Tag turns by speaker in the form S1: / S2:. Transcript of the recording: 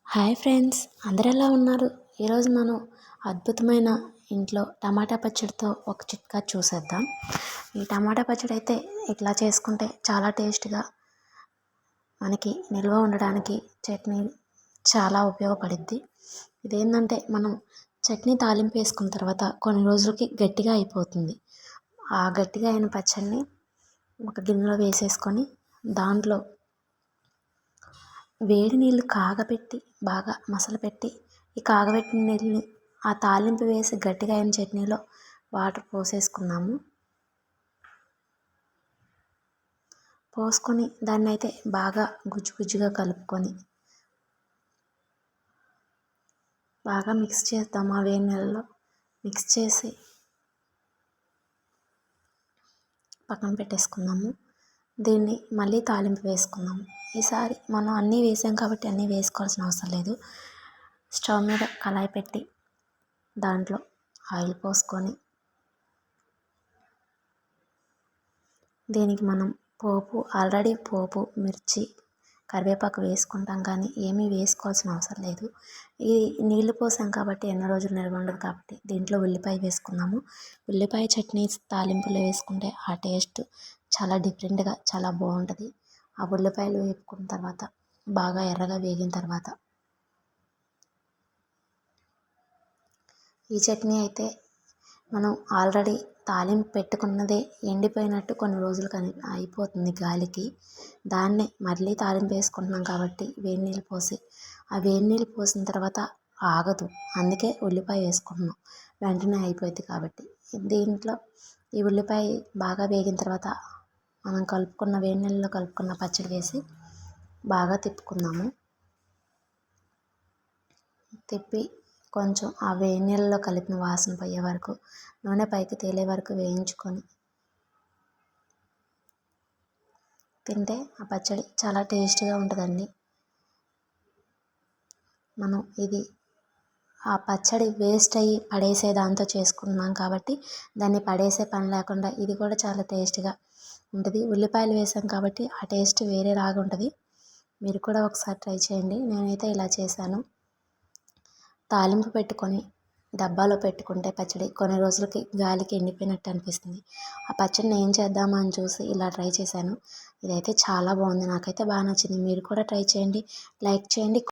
S1: Hi friends, అందరు ఎలా ఉన్నారు? ఈరోజు మనం అద్భుతమైన ఇంట్లో టమాటా పచ్చడితో ఒక చిట్కా చూసేద్దాం. ఈ టమాటా పచ్చడి అయితే ఇట్లా చేసుకుంటే చాలా టేస్ట్గా మనకి నిల్వ ఉండడానికి చట్నీ చాలా ఉపయోగపడుద్ది. ఇదేంటంటే మనం చట్నీ తాలింపు వేసుకున్న తర్వాత కొన్ని రోజులకి గట్టిగా అయిపోతుంది. ఆ గట్టిగా అయిన పచ్చడిని ఒక గిన్నెలో వేసేసుకొని దాంట్లో వేడి నీళ్ళు కాగబెట్టి బాగా మసలపెట్టి ఈ కాగబెట్టిన నీళ్ళని ఆ తాలింపు వేసి గట్టిగా అయిన చట్నీలో వాటర్ పోసేసుకున్నాము. పోసుకొని దాన్ని అయితే బాగా గుజ్జుగా కలుపుకొని బాగా మిక్స్ చేద్దాము. ఆ వేడి నీళ్ళలో మిక్స్ చేసి పక్కన పెట్టేసుకున్నాము. దీన్ని మళ్ళీ తాలింపు వేసుకున్నాము. ఈసారి మనం అన్నీ వేసాం కాబట్టి అన్నీ వేసుకోవాల్సిన అవసరం లేదు. స్టవ్ మీద కళాయి పెట్టి దాంట్లో ఆయిల్ పోసుకొని దీనికి మనం ఆల్రెడీ పోపు మిర్చి కరివేపాకు వేసుకుంటాం, కానీ ఏమీ వేసుకోవాల్సిన అవసరం లేదు. ఈ నీళ్లు పోసాం కాబట్టి ఎన్నో రోజులు నిల్వ ఉండదు కాబట్టి దీంట్లో ఉల్లిపాయ వేసుకున్నాము. ఉల్లిపాయ చట్నీ తాలింపులో వేసుకుంటే ఆ టేస్ట్ చాలా డిఫరెంట్గా చాలా బాగుంటుంది. ఆ ఉల్లిపాయలు వేపుకున్న తర్వాత బాగా ఎర్రగా వేగిన తర్వాత ఈ చట్నీ అయితే మనం ఆల్రెడీ తాలింపు పెట్టుకున్నదే ఎండిపోయినట్టు కొన్ని రోజులు అయిపోతుంది గాలికి. దాన్నే మళ్ళీ తాలింపు వేసుకుంటున్నాం కాబట్టి వేడి నీళ్ళు పోసి ఆ వేడి నీళ్ళు పోసిన తర్వాత ఆగదు, అందుకే ఉల్లిపాయ వేసుకుంటున్నాం, వెంటనే అయిపోయింది కాబట్టి. దీంట్లో ఈ ఉల్లిపాయ బాగా వేగిన తర్వాత మనం వేడి నీళ్ళలో కలుపుకున్న పచ్చడి వేసి బాగా తిప్పుకుందాము. తిప్పి కొంచెం ఆ వేడి నీళ్ళలో కలిపిన వాసన పోయే వరకు, నూనె పైకి తేలే వరకు వేయించుకొని తింటే ఆ పచ్చడి చాలా టేస్ట్గా ఉంటుందండి. మనం ఇది ఆ పచ్చడి వేస్ట్ అయ్యి పడేసే దాంతో చేసుకున్నాం కాబట్టి దాన్ని పడేసే పని లేకుండా ఇది కూడా చాలా టేస్ట్గా ఉంటుంది. ఉల్లిపాయలు వేసాం కాబట్టి ఆ టేస్ట్ వేరే లాగా ఉంటుంది. మీరు కూడా ఒకసారి ట్రై చేయండి. నేనైతే ఇలా చేశాను. తాలింపు పెట్టుకొని డబ్బాలో పెట్టుకుంటే పచ్చడి కొన్ని రోజులకి గాలికి ఎండిపోయినట్టు అనిపిస్తుంది. ఆ పచ్చడిని ఏం చేద్దామా అని చూసి ఇలా ట్రై చేశాను. ఇదైతే చాలా బాగుంది, నాకైతే బాగా నచ్చింది. మీరు కూడా ట్రై చేయండి, లైక్ చేయండి.